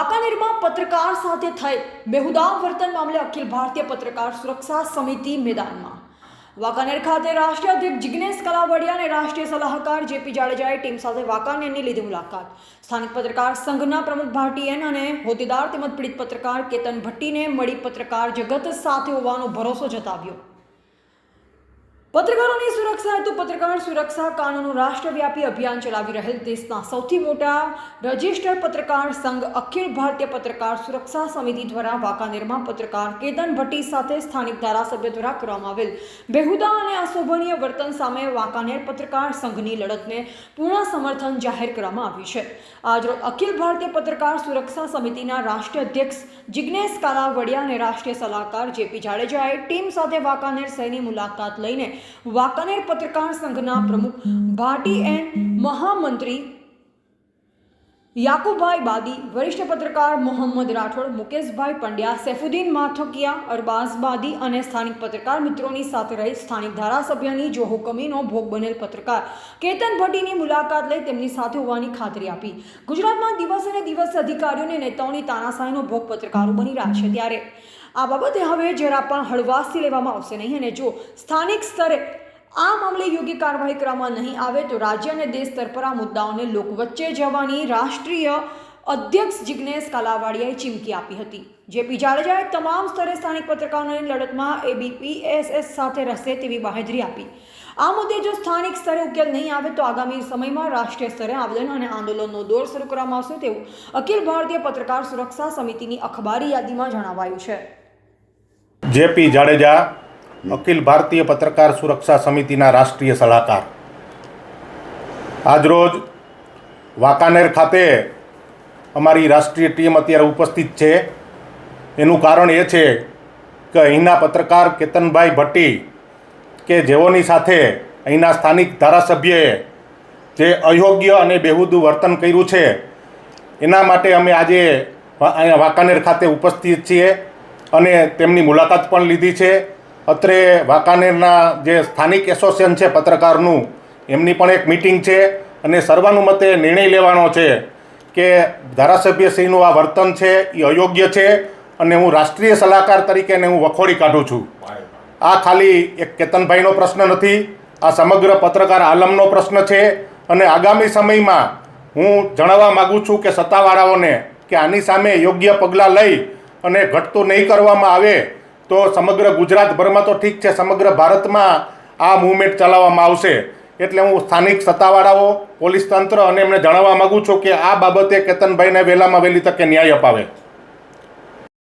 વાંકાનેરમાં પત્રકાર સાથે થઈ બેહુદા વર્તન મામલે અખિલ ભારતીય પત્રકાર સુરક્ષા સમિતિ મેદાનમાં। વાંકાનેર ખાતે રાષ્ટ્રીય અધ્યક્ષ જિગ્નેશ કલાવડિયા અને રાષ્ટ્રીય સલાહકાર જેપી જાડેજાએ ટીમ સાથે વાંકાનેરની લીધી મુલાકાત। સ્થાનિક પત્રકાર સંઘના પ્રમુખ ભાટી એન અને હોદ્દેદાર તેમજ પીડિત પત્રકાર કેતન ભટ્ટીને મળી પત્રકાર જગત સાથે હોવાનો ભરોસો જતાવ્યો। પત્રકારોની સુરક્ષા હેતુ પત્રકાર સુરક્ષા કાનૂનનું રાષ્ટ્રવ્યાપી અભિયાન ચલાવી રહેલ દેશના સૌથી મોટા રજિસ્ટર્ડ પત્રકાર સંઘ અખિલ ભારતીય પત્રકાર સુરક્ષા સમિતિ દ્વારા વાંકાનેરમાં પત્રકાર કેતન ભટ્ટી સાથે સ્થાનિક ધારાસભ્ય દ્વારા કરવામાં આવેલ બેહુદા અને અશોભનીય વર્તન સામે વાંકાનેર પત્રકાર સંઘની લડતને પૂર્ણ સમર્થન જાહેર કરવામાં આવ્યું છે। આજરોજ અખિલ ભારતીય પત્રકાર સુરક્ષા સમિતિના રાષ્ટ્રીય અધ્યક્ષ જિગ્નેશ કલાવડિયા અને રાષ્ટ્રીય સલાહકાર જેપી જાડેજાએ ટીમ સાથે વાંકાનેર શહેરની મુલાકાત લઈને વાંકાનેર પત્રકાર સંઘના પ્રમુખ ભાટી એન, મહામંત્રી યાકુબભાઈ બાદી, વરિષ્ઠ પત્રકાર મોહમ્મદ રાઠોડ, મુકેશભાઈ પંડ્યા, સૈફુદ્દીન માથકિયા, અરબાઝ બાદી અને સ્થાનિક પત્રકાર મિત્રોની સાથે રહી સ્થાનિક ધારાસભ્યની જોહુકમીનો ભોગ બનેલ પત્રકાર કેતન ભટ્ટીની મુલાકાત લઈ તેમની સાથે હોવાની ખાતરી આપી। ગુજરાતમાં દિવસે ને દિવસે અધિકારીઓ અને નેતાઓની તાનાશાહીનો ભોગ પત્રકારો બની રહ્યા છે, ત્યારે આ બાબતે હવે જરા પણ હળવાશથી લેવામાં આવશે નહીં અને જો સ્થાનિક સ્તરે આ મામલે યોગ્ય કાર્યવાહી કરવામાં નહીં આવે તો રાજ્ય અને દેશ સ્તર પર આ મુદ્દાઓને લોકો વચ્ચે જવાની રાષ્ટ્રીય અધ્યક્ષ જિગ્નેશ કલાવડિયાએ ચીમકી આપી હતી। જેપી જાડેજાએ તમામ સ્તરે સ્થાનિક પત્રકારોની લડતમાં એબીપીએસએસ સાથે રહેશે તેવી બાહેધરી આપી। આ મુદ્દે જો સ્થાનિક સ્તરે ઉકેલ નહીં આવે તો આગામી સમયમાં રાષ્ટ્રીય સ્તરે આવેદન અને આંદોલનનો દોર શરૂ કરવામાં આવશે તેવું અખિલ ભારતીય પત્રકાર સુરક્ષા સમિતિની અખબારી યાદીમાં જણાવાયું છે। જેપી જાડેજા, અખિલ ભારતીય પત્રકાર સુરક્ષા સમિતિના રાષ્ટ્રીય સલાહકાર, આજરોજ વાંકાનેર ખાતે અમારી રાષ્ટ્રીય ટીમ અત્યારે ઉપસ્થિત છે। એનું કારણ એ છે કે અહીંના પત્રકાર કેતનભાઈ ભટ્ટી કે જેઓની સાથે અહીંના સ્થાનિક ધારાસભ્યએ જે અયોગ્ય અને બેહુદું વર્તન કર્યું છે એના માટે અમે આજે અહીંયા વાંકાનેર ખાતે ઉપસ્થિત છીએ અને તેમની મુલાકાત પણ લીધી છે। અત્રે વાંકાનેરના જે સ્થાનિક એસોસિએશન છે પત્રકારનું, એમની પણ એક મિટિંગ છે અને સર્વાનુમતે નિર્ણય લેવાનો છે કે ધારાસભ્યશ્રીનું આ વર્તન છે એ અયોગ્ય છે અને હું રાષ્ટ્રીય સલાહકાર તરીકે હું વખોડી કાઢું છું। આ ખાલી એક કેતનભાઈનો પ્રશ્ન નથી, આ સમગ્ર પત્રકાર આલમનો પ્રશ્ન છે અને આગામી સમયમાં હું જણાવવા માગું છું કે સત્તાવાળાઓને કે આની સામે યોગ્ય પગલાં લઈ અને ઘટતું નહીં કરવામાં આવે તો સમગ્ર ગુજરાતભરમાં તો ઠીક છે, સમગ્ર ભારતમાં આ મૂવમેન્ટ ચલાવવામાં આવશે। એટલે હું સ્થાનિક સત્તાવાળાઓ, પોલીસ તંત્ર અને એમને જણાવવા માગું છું કે આ બાબતે કેતનભાઈને વહેલામાં વહેલી તકે ન્યાય અપાવે।